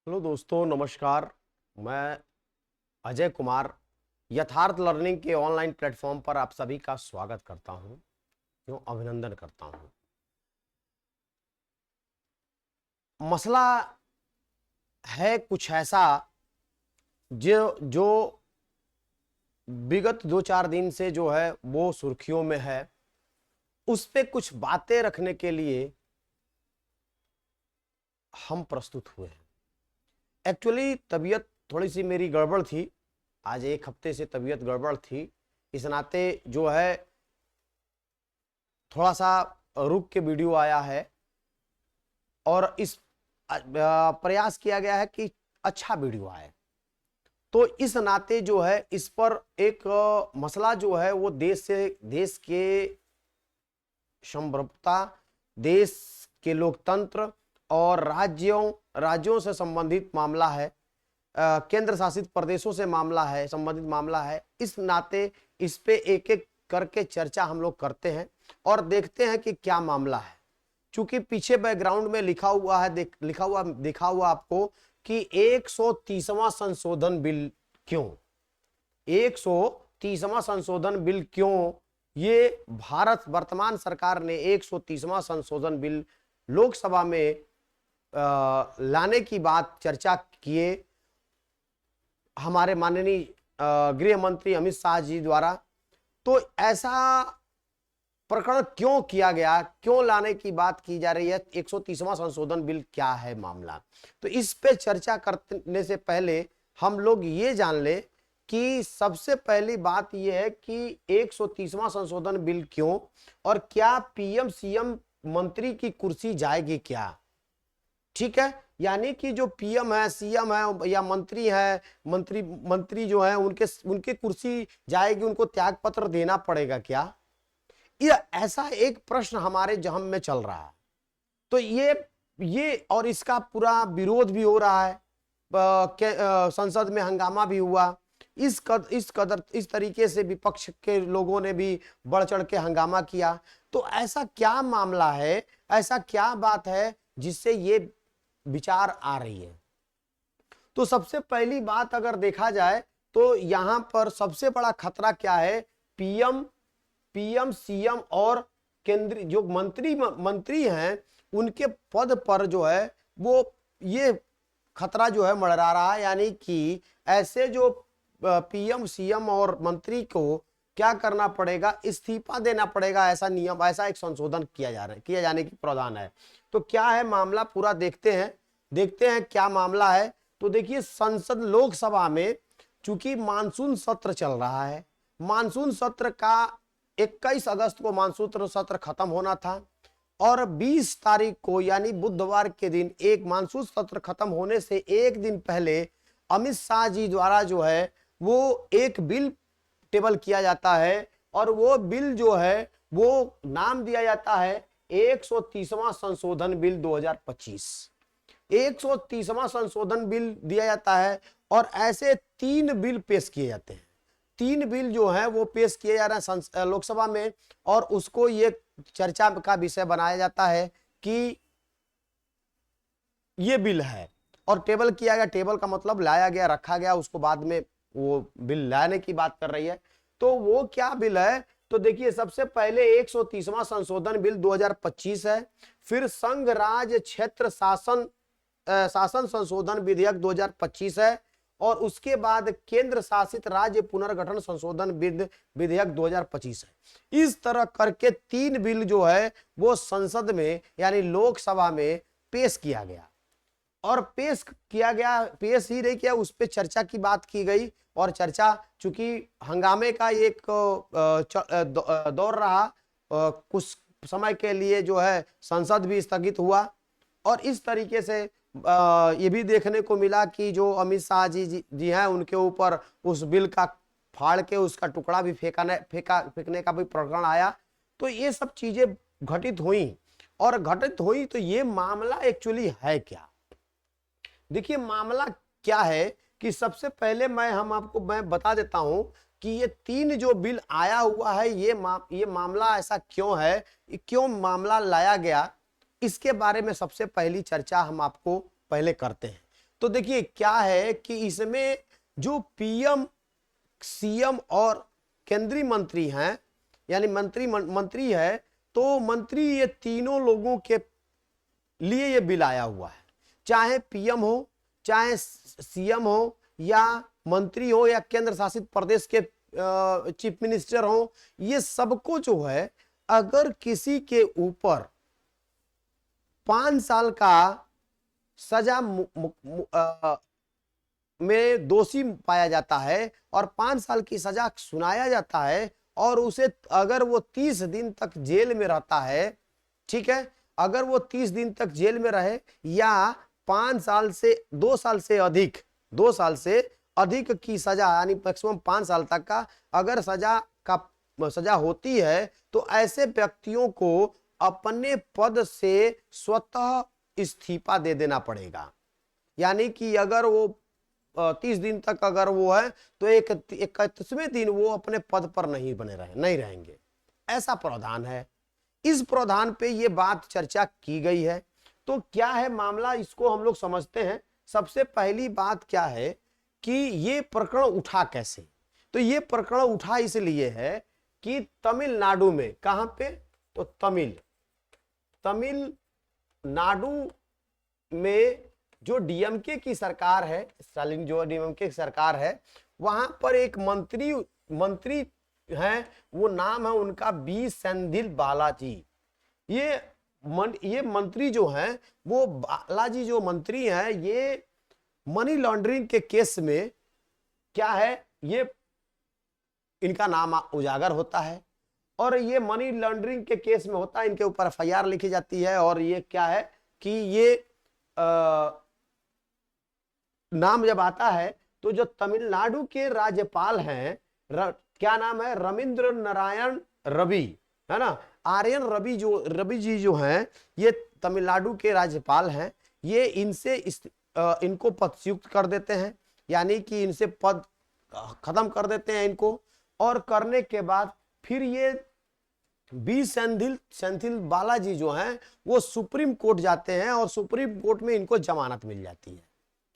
Hello दोस्तों, नमस्कार। मैं अजय कुमार यथार्थ लर्निंग के ऑनलाइन प्लेटफॉर्म पर आप सभी का स्वागत करता हूं, एवं अभिनंदन करता हूं। मसला है कुछ ऐसा जो विगत 2-4 दिन से जो है वो सुर्खियों में है। उस पे कुछ बातें रखने के लिए हम प्रस्तुत हुए हैं। एक्चुअली तबीयत थोड़ी सी मेरी गड़बड़ थी, आज 1 हफ्ते से तबीयत गड़बड़ थी। इस नाते जो है थोड़ा सा रुक के वीडियो आया है और इस प्रयास किया गया है कि अच्छा वीडियो आए। तो इस नाते जो है इस पर एक मसला जो है वो देश के संप्रभुता, देश के लोकतंत्र और राज्यों से संबंधित मामला है, केंद्र शासित प्रदेशों से संबंधित मामला है। इस नाते इस पे एक एक करके चर्चा हम लोग करते हैं और देखते हैं कि क्या मामला है। चूंकि पीछे बैकग्राउंड में लिखा हुआ देखा हुआ आपको कि 130वां संशोधन बिल क्यों, 130वां संशोधन बिल क्यों। ये भारत वर्तमान सरकार ने 130वां संशोधन बिल लोकसभा में लाने की बात चर्चा किए हमारे माननीय गृह मंत्री अमित शाह जी द्वारा। तो ऐसा प्रकरण क्यों किया गया, क्यों लाने की बात की जा रही है, 130वां संशोधन बिल क्या है मामला। तो इस पे चर्चा करने से पहले हम लोग ये जान ले कि सबसे पहली बात यह है कि 130वां संशोधन बिल क्यों और क्या पीएम सीएम मंत्री की कुर्सी जाएगी क्या। ठीक है, यानी कि जो पीएम है, सीएम है या मंत्री जो है उनके कुर्सी जाएगी, उनको त्याग पत्र देना पड़ेगा क्या। ये ऐसा एक प्रश्न हमारे जहन में चल रहा है। तो ये और इसका पूरा विरोध भी हो रहा है, संसद में हंगामा भी हुआ। इस तरीके से विपक्ष के लोगों ने भी बढ़ चढ़ के हंगामा किया। तो ऐसा क्या मामला है, ऐसा क्या बात है जिससे ये विचार आ रही है। तो सबसे पहली बात अगर देखा जाए तो यहां पर सबसे बड़ा खतरा क्या है, पीएम सीएम और केंद्रीय जो मंत्री हैं उनके पद पर जो है वो ये खतरा जो है मंडरा रहा है। यानी कि ऐसे जो पीएम सीएम और मंत्री को क्या करना पड़ेगा, इस्तीफा देना पड़ेगा। ऐसा नियम, ऐसा एक संशोधन किया जाने की प्रावधान है। तो क्या है मामला, पूरा देखते हैं क्या मामला है। तो देखिए, संसद लोकसभा में चूंकि मानसून सत्र चल रहा है, मानसून सत्र का 21 अगस्त को मानसून सत्र खत्म होना था और 20 तारीख को यानी बुधवार के दिन एक मानसून सत्र खत्म होने से एक दिन पहले अमित शाह जी द्वारा जो है वो एक बिल टेबल किया जाता है और वो बिल जो है वो नाम दिया जाता है 130वां संशोधन बिल 2025। 130वां संशोधन बिल दिया जाता है और ऐसे 3 बिल पेश किए जाते हैं। 3 बिल जो है वो पेश किए जा रहे हैं लोकसभा में और उसको ये चर्चा का विषय बनाया जाता है कि ये बिल है और टेबल किया गया। टेबल का मतलब लाया गया, रखा गया, उसको बाद में वो बिल लाने की बात कर रही है। तो वो क्या बिल है, तो देखिए सबसे पहले 130वां संशोधन बिल 2025 है। फिर संघ राज्य क्षेत्र शासन संशोधन विधेयक 2025 है और उसके बाद केंद्र शासित राज्य पुनर्गठन संशोधन विधेयक 2025 है। इस तरह करके 3 बिल जो है वो संसद में यानी लोकसभा में पेश किया गया और पेश ही नहीं किया, उस पर चर्चा की बात की गई। और चर्चा चूंकि हंगामे का एक दौर रहा, कुछ समय के लिए जो है संसद भी स्थगित हुआ और इस तरीके से ये भी देखने को मिला कि जो अमित शाह जी हैं उनके ऊपर उस बिल का फाड़ के उसका टुकड़ा भी फेंकने का भी प्रकरण आया। तो ये सब चीजें घटित हुई तो ये मामला एक्चुअली है क्या। देखिए मामला क्या है कि सबसे पहले मैं बता देता हूं कि ये 3 जो बिल आया हुआ है ये मामला ऐसा क्यों है, क्यों मामला लाया गया, इसके बारे में सबसे पहली चर्चा हम आपको पहले करते हैं। तो देखिए क्या है कि इसमें जो पीएम, सीएम और केंद्रीय मंत्री हैं, यानी मंत्री है, तो मंत्री ये तीनों लोगों के लिए ये बिल आया हुआ है। चाहे पीएम हो, चाहे सीएम हो, या मंत्री हो, या केंद्र शासित प्रदेश के चीफ मिनिस्टर हो, ये सबको जो है अगर किसी के ऊपर 5 साल का सजा में दोषी पाया जाता है और 5 साल की सजा सुनाया जाता है और उसे अगर वो 30 दिन तक जेल में रहता है, ठीक है, अगर वो 30 दिन तक जेल में रहे या 5 साल से 2 साल से अधिक, 2 साल से अधिक की सजा यानी मैक्सिमम 5 साल तक का अगर सजा होती है, तो ऐसे व्यक्तियों को अपने पद से स्वतः इस्तीफा दे देना पड़ेगा। यानी कि अगर वो 30 दिन तक अगर वो है तो 31वें दिन वो अपने पद पर नहीं रहेंगे। ऐसा प्रावधान है। इस प्रावधान पे ये बात चर्चा की गई है। तो क्या है मामला, इसको हम लोग समझते हैं। सबसे पहली बात क्या है कि ये प्रकरण उठा कैसे। तो ये प्रकरण उठा इसलिए है कि तमिलनाडु में, कहां पे, तो तमिलनाडु में जो डीएमके की सरकार है, स्टालिन जो डीएमके की सरकार है, वहां पर एक मंत्री हैं, वो नाम है उनका बी सेंधिल बालाजी। ये मंत्री जो हैं, वो बालाजी जो मंत्री हैं, ये मनी लॉन्ड्रिंग के केस में क्या है, ये इनका नाम उजागर होता है और ये मनी लॉन्ड्रिंग के केस में होता है, इनके ऊपर एफआईआर लिखी जाती है और ये क्या है कि ये नाम जब आता है तो जो तमिलनाडु के राज्यपाल हैं, क्या नाम है, रविंद्र नारायण रवि, है ना, आर्यन रवि जी जो हैं, ये तमिलनाडु के राज्यपाल हैं। ये इनको पदच्युत कर देते हैं, यानी कि इनसे पद खत्म कर देते हैं इनको, और करने के बाद फिर ये बी सेंथिल बालाजी जो हैं वो सुप्रीम कोर्ट जाते हैं और सुप्रीम कोर्ट में इनको जमानत मिल जाती है।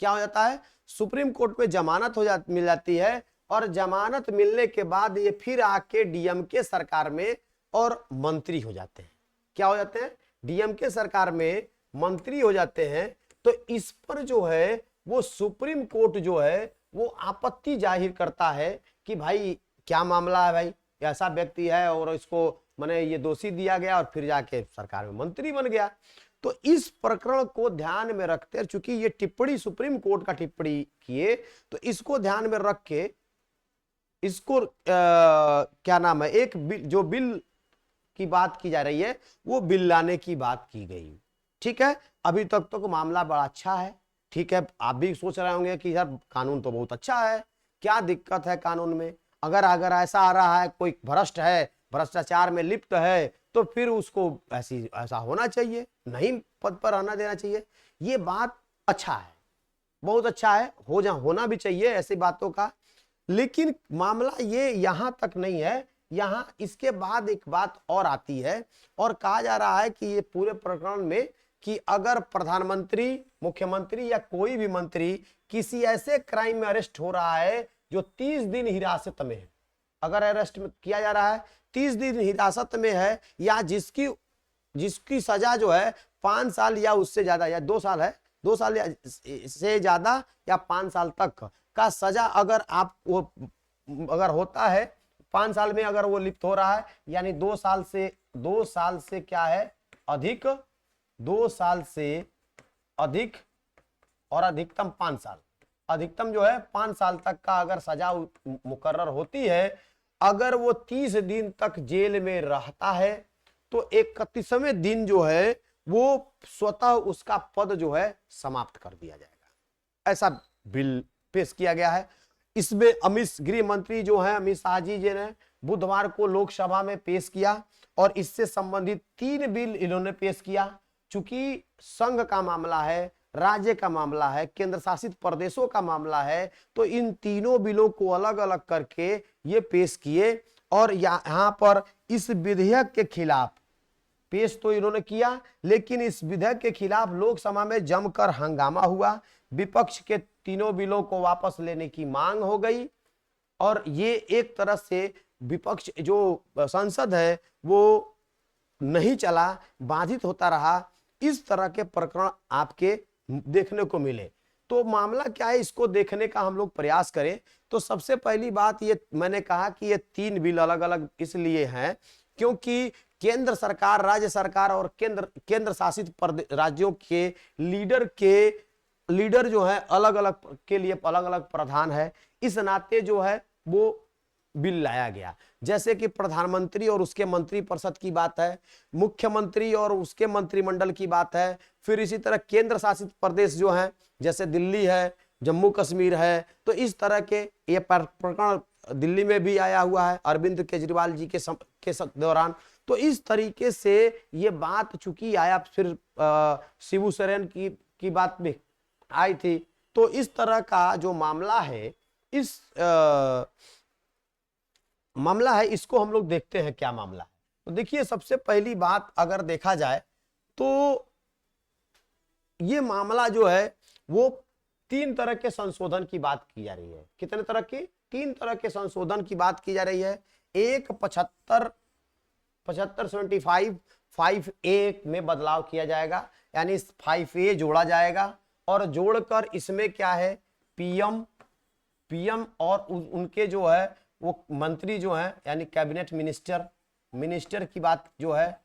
क्या हो जाता है, सुप्रीम कोर्ट में जमानत मिल जाती है और जमानत मिलने के बाद ये फिर आके डीएमके सरकार में और मंत्री हो जाते हैं। क्या हो जाते हैं, डीएमके सरकार में मंत्री हो जाते हैं। तो इस पर जो है वो सुप्रीम कोर्ट जो है वो आपत्ति जाहिर करता है कि भाई क्या मामला है, भाई ऐसा व्यक्ति है और इसको माने ये दोषी दिया गया और फिर जाके सरकार में मंत्री बन गया। तो इस प्रकरण को ध्यान में रखते, चूंकि ये टिप्पणी सुप्रीम कोर्ट का टिप्पणी किए, तो इसको ध्यान में रख के इसको क्या नाम है, एक जो बिल की बात की जा रही है वो बिल लाने की बात की गई। ठीक है, अभी तक तो मामला बड़ा अच्छा है। ठीक है, आप भी सोच रहे होंगे कि यार कानून तो बहुत अच्छा है, क्या दिक्कत है कानून में। अगर ऐसा आ रहा है कोई भ्रष्ट है, भ्रष्टाचार में लिप्त है, तो फिर उसको ऐसा होना चाहिए, नहीं पद पर रहना देना चाहिए। ये बात अच्छा है, बहुत अच्छा है, होना भी चाहिए ऐसी बातों का। लेकिन मामला ये यहां तक नहीं है, यहां इसके बाद एक बात और आती है और कहा जा रहा है कि ये पूरे प्रकरण में कि अगर प्रधानमंत्री, मुख्यमंत्री या कोई भी मंत्री किसी ऐसे क्राइम में अरेस्ट हो रहा है जो 30 दिन हिरासत में है, अगर अरेस्ट किया जा रहा है 30 दिन हिरासत में है, या जिसकी सजा जो है 5 साल या उससे ज्यादा या 2 साल है, 2 साल से ज्यादा या 5 साल तक का सजा अगर अगर होता है, 5 साल में अगर वो लिप्त हो रहा है, यानी 2 साल से क्या है अधिक, 2 साल से अधिक और अधिकतम 5 साल, अधिकतम जो है 5 साल तक का अगर सजा मुकर्रर होती है, अगर वो 30 दिन तक जेल में रहता है, तो 31वें दिन जो है वो स्वतः उसका पद जो है समाप्त कर दिया जाएगा। ऐसा बिल पेश किया गया है। इसमें गृह मंत्री जो है अमित शाह जी ने बुधवार को लोकसभा में पेश किया और इससे संबंधित 3 बिल इन्होंने पेश किया। चूंकि संघ का मामला है, राज्य का मामला है, केंद्र शासित प्रदेशों का मामला है, तो इन तीनों बिलों को अलग अलग करके ये पेश किए और यहाँ पर इस विधेयक के खिलाफ पेश तो इन्होंने किया, लेकिन इस विधेयक के खिलाफ लोकसभा में जमकर हंगामा हुआ। विपक्ष के तीनों बिलों को वापस लेने की मांग हो गई और ये एक तरह से विपक्ष जो संसद है वो नहीं चला, बाधित होता रहा। इस तरह के प्रकरण आपके देखने को मिले। तो मामला क्या है, इसको देखने का हम लोग प्रयास करें तो सबसे पहली बात ये मैंने कहा कि ये 3 बिल अलग अलग इसलिए हैं क्योंकि केंद्र सरकार, राज्य सरकार और केंद्र शासित राज्यों के लीडर जो है अलग अलग के लिए अलग अलग प्रावधान है। इस नाते जो है वो बिल लाया गया। जैसे कि प्रधानमंत्री और उसके मंत्रिपरिषद की बात है, मुख्यमंत्री और उसके मंत्रिमंडल की बात है, फिर इसी तरह केंद्र शासित प्रदेश जो है जैसे दिल्ली है, जम्मू कश्मीर है, तो इस तरह के ये प्रकरण दिल्ली में भी आया हुआ है अरविंद केजरीवाल जी के दौरान। तो इस तरीके से ये बात चूंकि आया, फिर शिबू सोरेन की बात भी आई थी। तो इस तरह का जो मामला है, इस मामला है, इसको हम लोग देखते हैं क्या मामला है। तो देखिए सबसे पहली बात अगर देखा जाए तो ये मामला जो है वो 3 तरह के संशोधन की बात की जा रही है। कितने तरह की? 3 तरह के संशोधन की बात की जा रही है। एक 75 5A में बदलाव किया जाएगा, यानी 5A जोड़ा जाएगा और जोड़कर इसमें क्या है, पीएम और उनके जो है वो मंत्री जो है यानी कैबिनेट मिनिस्टर की बात जो है,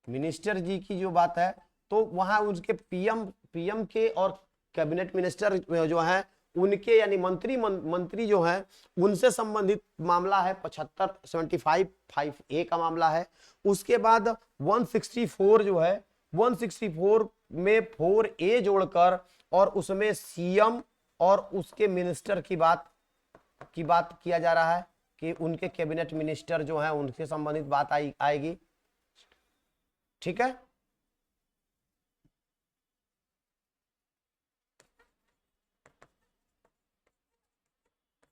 मिनिस्टर जी की जो बात है, तो वहां उसके पीएम के और कैबिनेट मिनिस्टर जो है उनके यानी मंत्री जो है उनसे संबंधित मामला है 75 5A का मामला है। उसके बाद 164 जो है, 164 में 4A जोड़कर और उसमें सीएम और उसके मिनिस्टर की बात किया जा रहा है कि उनके कैबिनेट मिनिस्टर जो है उनसे संबंधित बात आएगी। ठीक है,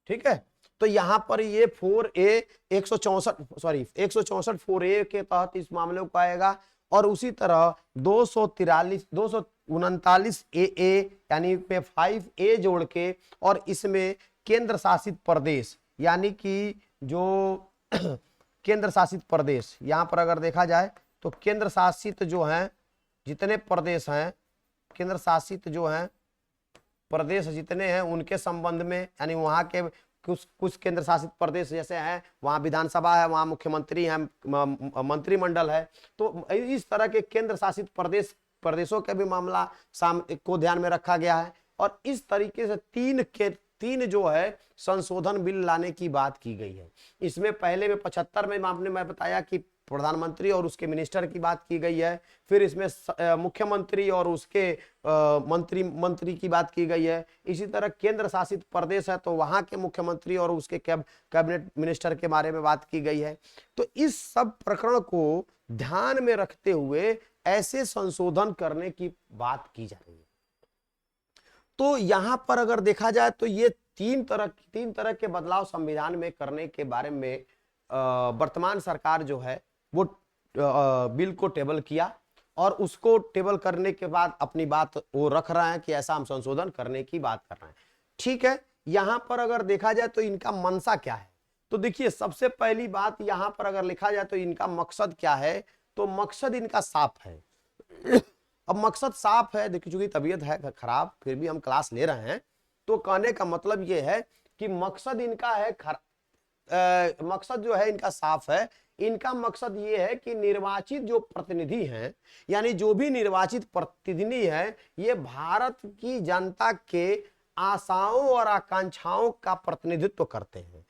ठीक है। तो यहां पर ये 4A 164 4A के तहत इस मामले को आएगा और उसी तरह 239 AA यानी पे 5A जोड़ के और इसमें केंद्र शासित प्रदेश यानी कि जो केंद्र शासित प्रदेश, यहां पर अगर देखा जाए तो केंद्र शासित जो हैं जितने प्रदेश हैं, केंद्र शासित जो हैं प्रदेश जितने हैं उनके संबंध में, यानी वहां के कुछ केंद्र शासित प्रदेश जैसे हैं वहां विधानसभा है, वहां मुख्यमंत्री है, मंत्रिमंडल है, तो इस तरह के केंद्र शासित प्रदेशों के भी मामला को ध्यान में रखा गया है। और इस तरीके से 3 जो है संशोधन बिल लाने की बात की गई है। इसमें पहले में 75 में आपने मैं बताया कि प्रधानमंत्री और उसके मिनिस्टर की बात की गई है, फिर इसमें मुख्यमंत्री और उसके मंत्री की बात की गई है। इसी तरह केंद्र शासित प्रदेश है तो वहां के मुख्यमंत्री और उसके कैबिनेट मिनिस्टर के बारे में बात की गई है। तो इस सब प्रकरण को ध्यान में रखते हुए ऐसे संशोधन करने की बात की जा रही है। तो यहां पर अगर देखा जाए तो ये 3 तरह के बदलाव संविधान में करने के बारे में वर्तमान सरकार जो है वो बिल को टेबल किया और उसको टेबल करने के बाद अपनी बात वो रख रहा है कि ऐसा हम संशोधन करने की बात कर रहे हैं। ठीक है, यहां पर अगर देखा जाए तो इनका मंशा क्या है, तो देखिए सबसे पहली बात यहां पर अगर लिखा जाए तो इनका मकसद क्या है, तो मकसद इनका साफ है। अब मकसद साफ है, देखिए चूंकि तबीयत है खराब फिर भी हम क्लास ले रहे हैं, तो कहने का मतलब ये है कि मकसद इनका है मकसद जो है इनका साफ है। इनका मकसद ये है कि निर्वाचित जो प्रतिनिधि हैं, यानी जो भी निर्वाचित प्रतिनिधि हैं, ये भारत की जनता के आशाओं और आकांक्षाओं का प्रतिनिधित्व करते हैं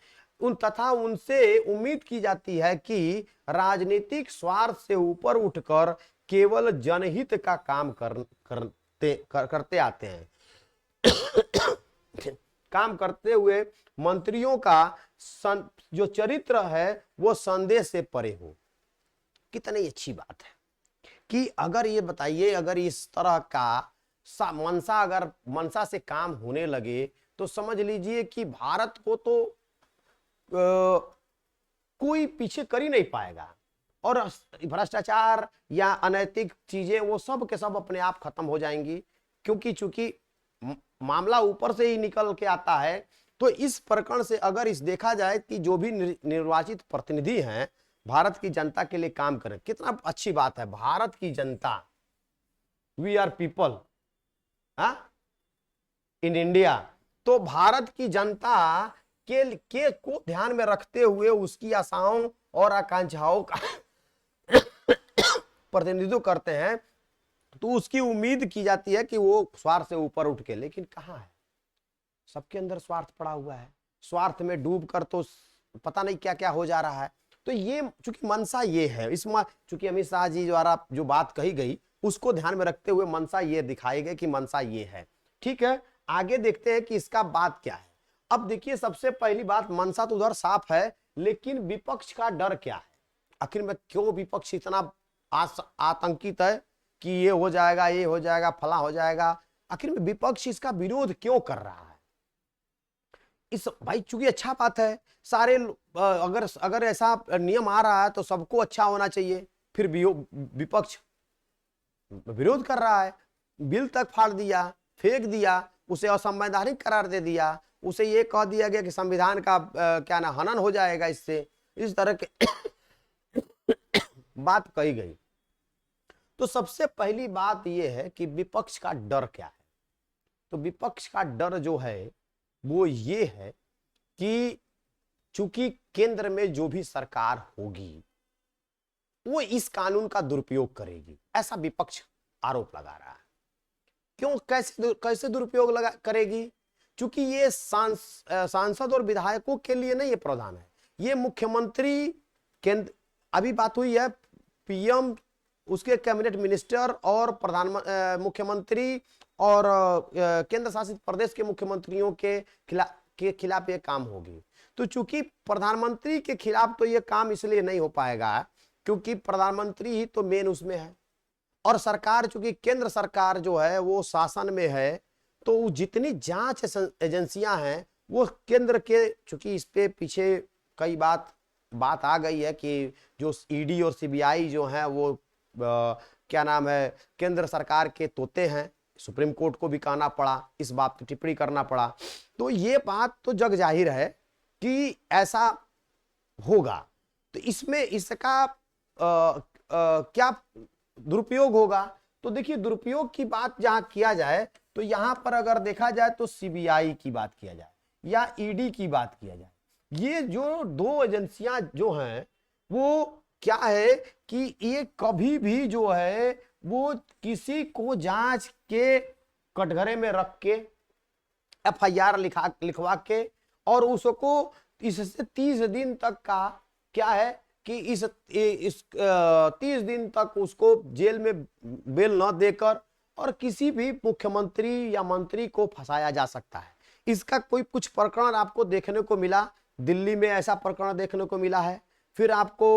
तथा उनसे उम्मीद की जाती है कि राजनीतिक स्वार्थ से ऊपर उठकर केवल जनहित का काम करते आते हैं। काम करते हुए मंत्रियों का जो चरित्र है वो संदेश से परे हो। कितनी अच्छी बात है कि अगर ये बताइए, अगर इस तरह का मंशा से काम होने लगे तो समझ लीजिए कि भारत को तो कोई पीछे कर ही नहीं पाएगा, और भ्रष्टाचार या अनैतिक चीजें वो सब के सब अपने आप खत्म हो जाएंगी, क्योंकि चूंकि मामला ऊपर से ही निकल के आता है। तो इस प्रकरण से अगर इस देखा जाए कि जो भी निर्वाचित प्रतिनिधि हैं भारत की जनता के लिए काम करें, कितना अच्छी बात है। भारत की जनता, we are people in India. तो भारत की जनता के को ध्यान में रखते हुए उसकी आशाओं और आकांक्षाओं का प्रतिनिधित्व करते हैं, तो उसकी उम्मीद की जाती है कि वो स्वार्थ से ऊपर उठ के, लेकिन कहाँ है, सबके अंदर स्वार्थ पड़ा हुआ है। स्वार्थ में डूब कर तो पता नहीं क्या क्या हो जा रहा है। तो ये चूंकि मंशा ये है, इसमें चूंकि अमित शाह जी द्वारा जो बात कही गई उसको ध्यान में रखते हुए मंशा ये दिखाई गई कि मंशा ये है। ठीक है, आगे देखते हैं कि इसका बात क्या है। अब देखिए, सबसे पहली बात, मंशा तो उधर साफ है, लेकिन विपक्ष का डर क्या है। आखिर में क्यों विपक्ष इतना आतंकित है कि ये हो जाएगा, ये हो जाएगा, फला हो जाएगा। आखिर में विपक्ष इसका विरोध क्यों कर रहा है। इस भाई चूंकि अच्छा बात है, सारे अगर ऐसा नियम आ रहा है तो सबको अच्छा होना चाहिए, फिर विपक्ष विरोध कर रहा है। बिल तक फाड़ दिया, फेंक दिया, उसे असंवैधानिक करार दे दिया, उसे ये कह दिया गया कि संविधान का क्या ना हनन हो जाएगा इससे, इस तरह के बात कही गई। तो सबसे पहली बात यह है कि विपक्ष का डर क्या है। तो विपक्ष का डर जो है वो ये है कि चूंकि केंद्र में जो भी सरकार होगी वो इस कानून का दुरुपयोग करेगी, ऐसा विपक्ष आरोप लगा रहा है। क्यों, कैसे दुरुपयोग करेगी? चूंकि ये सांसद और विधायकों के लिए नहीं ये प्रावधान है, ये मुख्यमंत्री केंद्र, अभी बात हुई है पीएम, उसके कैबिनेट मिनिस्टर और मुख्यमंत्री और केंद्र शासित प्रदेश के मुख्यमंत्रियों के खिलाफ ये काम होगी। तो चूंकि प्रधानमंत्री के खिलाफ तो ये काम इसलिए नहीं हो पाएगा क्योंकि प्रधानमंत्री ही तो मेन उसमें है, और सरकार चूंकि केंद्र सरकार जो है वो शासन में है, तो जितनी जांच एजेंसियां हैं वो केंद्र के, चूंकि इस पे पीछे कई बात आ गई है कि जो ईडी और सीबीआई जो है वो क्या नाम है, केंद्र सरकार के तोते हैं। सुप्रीम कोर्ट को भी कहना पड़ा, इस बात पर टिप्पणी करना पड़ा। तो ये बात तो जग जाहिर है कि ऐसा होगा। तो इसमें इसका क्या दुरुपयोग होगा? तो देखिए, दुरुपयोग की बात जहां किया जाए तो यहां पर अगर देखा जाए तो सीबीआई की बात किया जाए या ईडी की बात किया जाए, ये जो दो एजेंसियां जो हैं वो क्या है कि ये कभी भी जो है वो किसी को जांच के कटघरे में रख के एफआईआर लिखवा के और उसको इससे 30 दिन तक का क्या है कि इस 30 दिन तक उसको जेल में बेल न देकर और किसी भी मुख्यमंत्री या मंत्री को फंसाया जा सकता है। इसका कुछ प्रकरण आपको देखने को मिला, दिल्ली में ऐसा प्रकरण देखने को मिला है, फिर आपको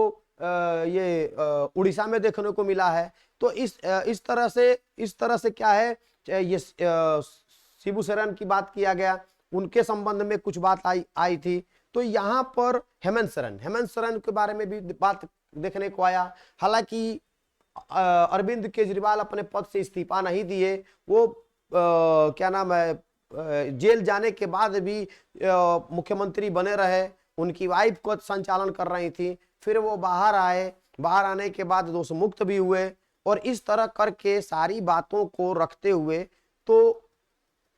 ये उड़ीसा में देखने को मिला है। तो इस तरह से क्या है, ये शिबू सोरेन की बात किया गया, उनके संबंध में कुछ बात आई थी। तो यहाँ पर हेमंत सोरेन के बारे में भी बात देखने को आया। हालांकि अरविंद केजरीवाल अपने पद से इस्तीफा नहीं दिए, वो क्या नाम है, जेल जाने के बाद भी मुख्यमंत्री बने रहे, उनकी वाइफ को संचालन कर रही थी, फिर वो बाहर आए, बाहर आने के बाद दोष मुक्त भी हुए, और इस तरह करके सारी बातों को रखते हुए तो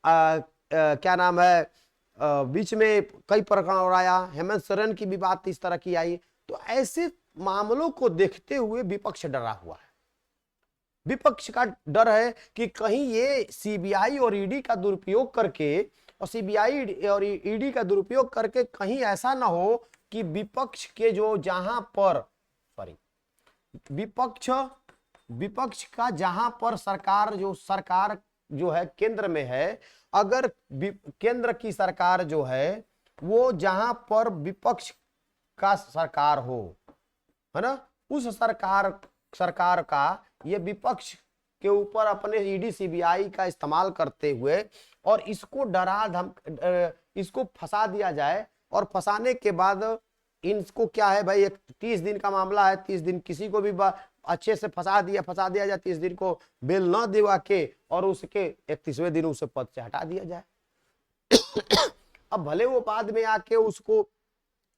क्या नाम है, बीच में कई प्रकरण और आया, हेमंत सोरेन की भी बात इस तरह की आई। तो ऐसे मामलों को देखते हुए विपक्ष डरा हुआ है। विपक्ष का डर है कि कहीं ये सीबीआई और ईडी का दुरुपयोग करके, और सीबीआई और ईडी का दुरुपयोग करके कहीं ऐसा ना हो कि विपक्ष के जो जहां पर विपक्ष का जहां पर सरकार जो है केंद्र में है, अगर केंद्र की सरकार जो है वो जहां पर विपक्ष का सरकार हो, है ना, उस सरकार का ये विपक्ष के ऊपर अपने ईडी सीबीआई का इस्तेमाल करते हुए और इसको इसको फंसा दिया जाए और फंसाने के बाद इनको क्या है भाई, एक 30 दिन का मामला है, 30 दिन किसी को भी अच्छे से फंसा दिया जाए, 30 दिन को बेल न दिवा के और उसके 31वें दिन उसे पद से हटा दिया जाए। अब भले वो बाद में आके उसको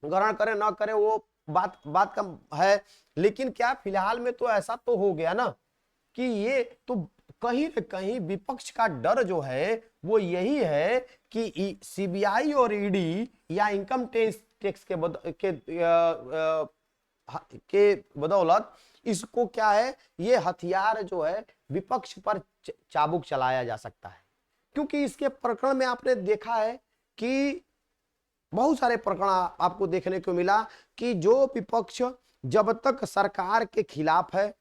ग्रहण करे ना करे वो बात का है, लेकिन क्या फिलहाल में तो ऐसा तो हो गया ना कि ये तो कहीं न कहीं विपक्ष का डर जो है वो यही है कि सीबीआई और ईडी या इनकम टैक्स के बदौलत इसको क्या है, ये हथियार जो है विपक्ष पर चाबुक चलाया जा सकता है। क्योंकि इसके प्रकरण में आपने देखा है कि बहुत सारे प्रकरण आपको देखने को मिला कि जो विपक्ष जब तक सरकार के खिलाफ है,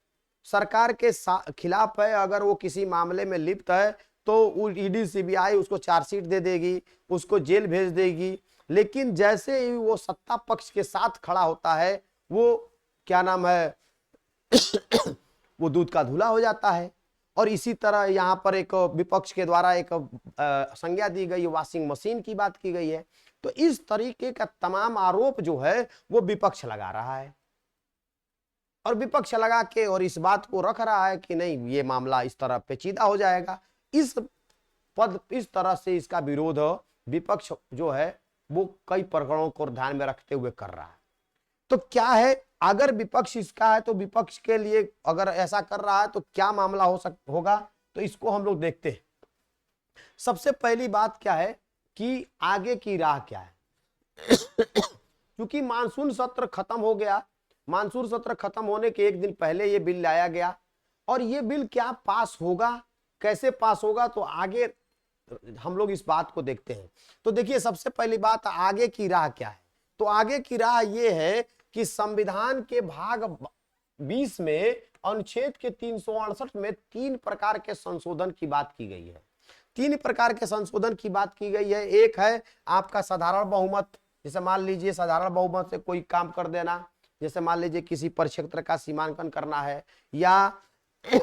सरकार के खिलाफ है, अगर वो किसी मामले में लिप्त है तो ईडी सीबीआई उसको चार्जशीट दे देगी, उसको जेल भेज देगी। लेकिन जैसे ही वो सत्ता पक्ष के साथ खड़ा होता है वो क्या नाम है वो दूध का धुला हो जाता है। और इसी तरह यहाँ पर एक विपक्ष के द्वारा एक संज्ञा दी गई, वॉशिंग मशीन की बात की गई है। तो इस तरीके का तमाम आरोप जो है वो विपक्ष लगा रहा है और विपक्ष लगा के और इस बात को रख रहा है कि नहीं ये मामला इस तरह पेचीदा हो जाएगा। इस तरह से इसका विरोध विपक्ष जो है वो कई प्रकरणों को ध्यान में रखते हुए कर रहा है। तो क्या है, अगर विपक्ष इसका है तो विपक्ष के लिए अगर ऐसा कर रहा है तो क्या मामला होगा, तो इसको हम लोग देखते हैं। सबसे पहली बात क्या है कि आगे की राह क्या है। क्योंकि मानसून सत्र खत्म हो गया, मानसून सत्र खत्म होने के एक दिन पहले ये बिल लाया गया और ये बिल क्या पास होगा, कैसे पास होगा, तो आगे हम लोग इस बात को देखते हैं। तो देखिए सबसे पहली बात आगे की राह क्या है। तो आगे की राह ये है कि संविधान के भाग 20 में अनुच्छेद के 368 में 3 प्रकार के संशोधन की बात की गई है। 3 प्रकार के संशोधन की बात की गई है। एक है आपका साधारण बहुमत, जैसे मान लीजिए साधारण बहुमत से कोई काम कर देना, जैसे मान लीजिए किसी परिक्षेत्र का सीमांकन करना है या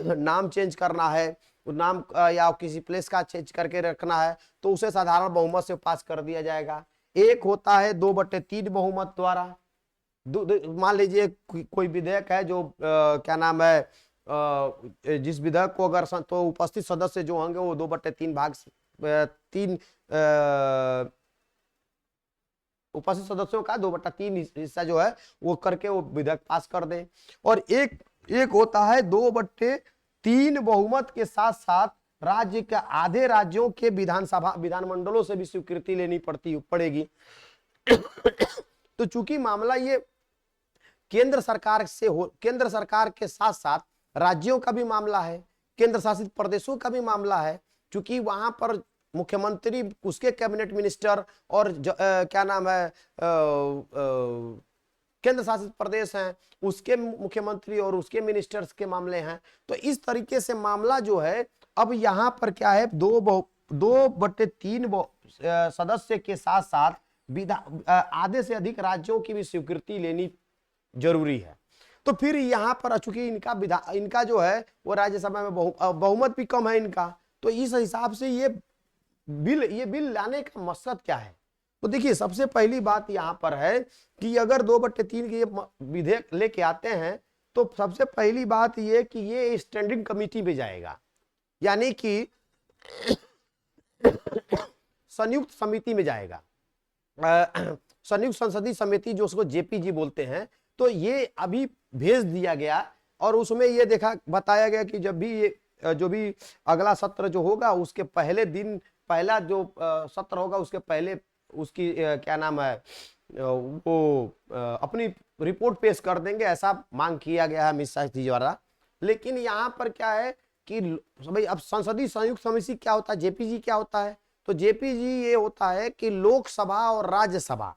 नाम चेंज करना है, नाम या किसी प्लेस का चेंज करके रखना है तो उसे साधारण बहुमत से पास कर दिया जाएगा। एक होता है 2/3 बहुमत द्वारा। मान लीजिए कोई विधेयक है जो क्या नाम है जिस विधेयक को अगर तो उपस्थित सदस्य जो होंगे वो 2/3 भाग 3 उपस्थित सदस्यों का 2/3 हिस्सा जो है वो करके वो विधेयक पास कर दे। और एक होता है 2/3 बहुमत के साथ साथ राज्य के आधे राज्यों के विधानमंडलों से भी स्वीकृति लेनी पड़ेगी। तो चूंकि मामला ये केंद्र सरकार के साथ साथ राज्यों का भी मामला है, केंद्र शासित प्रदेशों का भी मामला है, क्योंकि वहां पर मुख्यमंत्री, उसके कैबिनेट मिनिस्टर और क्या नाम है केंद्र शासित प्रदेश हैं उसके मुख्यमंत्री और उसके मिनिस्टर्स के मामले हैं। तो इस तरीके से मामला जो है अब यहाँ पर क्या है 2/3 सदस्य के साथ साथ आधे से अधिक राज्यों की भी स्वीकृति लेनी जरूरी है। तो फिर यहाँ पर चूंकि इनका जो है वो राज्यसभा में बहुमत भी कम है इनका, तो इस हिसाब से ये बिल लाने का मकसद क्या है। तो देखिए सबसे पहली बात यहाँ पर है कि अगर 2/3 के विधेयक लेके आते हैं तो सबसे पहली बात ये कि ये स्टैंडिंग कमेटी में जाएगा, यानी कि संयुक्त समिति में जाएगा, संयुक्त संसदीय समिति जो उसको जेपीजी बोलते हैं। तो ये अभी भेज दिया गया और उसमें ये बताया गया कि जब भी ये जो भी अगला सत्र जो होगा उसके पहले दिन, पहला जो सत्र होगा उसके पहले उसकी क्या नाम है वो अपनी रिपोर्ट पेश कर देंगे, ऐसा मांग किया गया है मिश्रा जी द्वारा। लेकिन यहाँ पर क्या है कि भाई अब संसदीय संयुक्त समिति क्या होता है, जेपीजी क्या होता है। तो जेपीजी ये होता है कि लोकसभा और राज्यसभा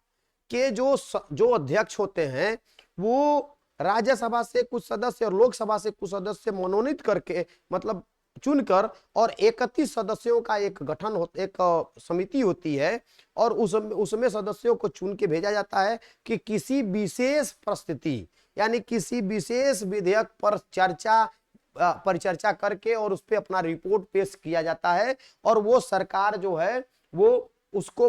के जो अध्यक्ष होते हैं वो राज्यसभा से कुछ सदस्य और लोकसभा से कुछ सदस्य मनोनीत करके, मतलब चुनकर, और 31 सदस्यों का एक एक समिति होती है और उसमें सदस्यों को चुन के भेजा जाता है कि किसी विशेष परिस्थिति यानी किसी विशेष विधेयक पर परिचर्चा करके और उस पर अपना रिपोर्ट पेश किया जाता है और वो सरकार जो है वो उसको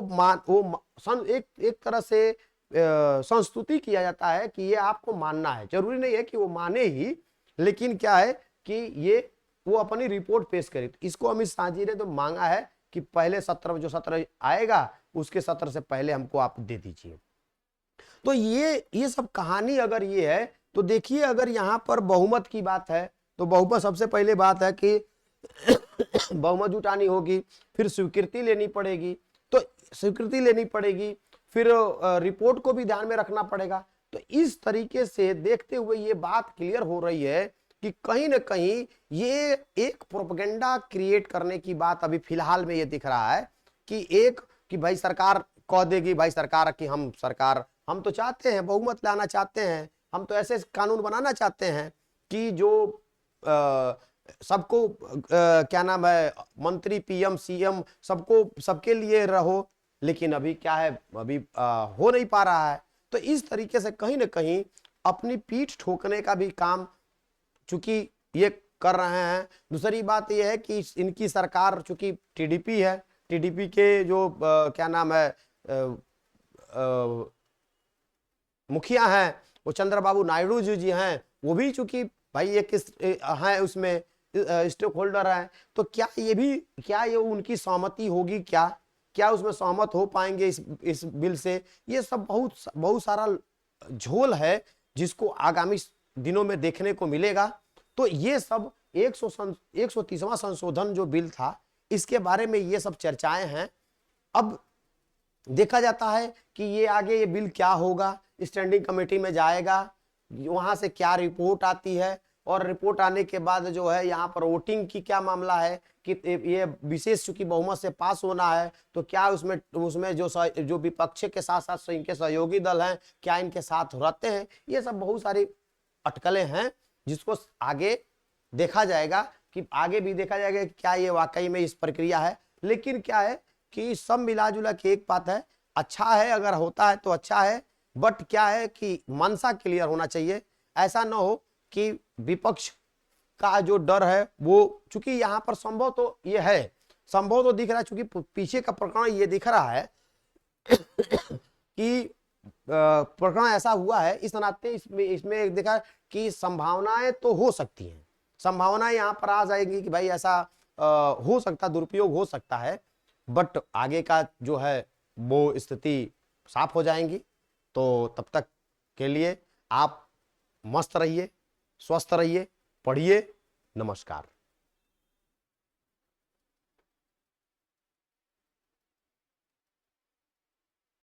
एक तरह से संस्तुति किया जाता है कि ये आपको मानना है। जरूरी नहीं है कि वो माने ही, लेकिन क्या है कि ये वो अपनी रिपोर्ट पेश करे। तो इसको अमित शाह जी ने तो मांगा है कि पहले सत्र जो सत्र आएगा उसके सत्र से पहले हमको आप दे दीजिए। तो ये सब कहानी अगर ये है तो देखिए, अगर यहाँ पर बहुमत की बात है तो बहुमत सबसे पहले बात है कि बहुमत जुटानी होगी, फिर स्वीकृति लेनी पड़ेगी, तो स्वीकृति लेनी पड़ेगी, फिर रिपोर्ट को भी ध्यान में रखना पड़ेगा। तो इस तरीके से देखते हुए ये बात क्लियर हो रही है कि कहीं ना कहीं ये एक प्रोपेगेंडा क्रिएट करने की बात अभी फिलहाल में ये दिख रहा है कि भाई सरकार कह देगी, भाई सरकार की हम तो चाहते हैं बहुमत लाना चाहते हैं, हम तो ऐसे कानून बनाना चाहते हैं कि जो सबको क्या नाम है, मंत्री पीएम सीएम सबको सबके लिए रहो, लेकिन अभी क्या है, अभी हो नहीं पा रहा है। तो इस तरीके से कहीं ना कहीं अपनी पीठ ठोकने का भी काम चूंकि ये कर रहे हैं। दूसरी बात यह है कि इनकी सरकार चूंकि टीडीपी है, टीडीपी के जो क्या नाम है मुखिया हैं वो चंद्रबाबू नायडू जी हैं, वो भी चूंकि भाई ये किस हैं उसमें स्टेक होल्डर हैं। तो क्या ये उनकी सहमति होगी, क्या उसमें सहमत हो पाएंगे इस बिल से? ये सब बहुत सारा झोल है जिसको आगामी दिनों में देखने को मिलेगा। तो ये सब 130वां संशोधन जो बिल था इसके बारे में ये सब चर्चाएं हैं। अब देखा जाता है कि ये आगे ये बिल क्या होगा, स्टैंडिंग कमेटी में जाएगा, वहां से क्या रिपोर्ट आती है, और रिपोर्ट आने के बाद जो है यहाँ पर वोटिंग की क्या मामला है कि ये विशेष चूंकि बहुमत से पास होना है तो क्या उसमें जो विपक्ष के साथ साथ इनके सहयोगी दल हैं क्या इनके साथ रहते हैं। ये सब बहुत सारी अटकलें हैं जिसको आगे देखा जाएगा कि आगे भी देखा जाएगा कि क्या ये वाकई में इस प्रक्रिया है। लेकिन क्या है कि सब मिला जुला के एक बात है, अच्छा है अगर होता है तो अच्छा है, बट क्या है कि मंशा क्लियर होना चाहिए। ऐसा ना हो कि विपक्ष का जो डर है वो, चूंकि यहाँ पर संभव तो ये है, संभव तो दिख रहा है, चूंकि पीछे का प्रकरण ये दिख रहा है कि प्रकरण ऐसा हुआ है, इस नाते इसमें देखा कि संभावनाएं तो हो सकती हैं, संभावनाएं यहाँ पर आ जाएगी कि भाई ऐसा हो सकता, दुरुपयोग हो सकता है, बट आगे का जो है वो स्थिति साफ हो जाएंगी। तो तब तक के लिए आप मस्त रहिए, स्वस्थ रहिए, पढ़िए। नमस्कार।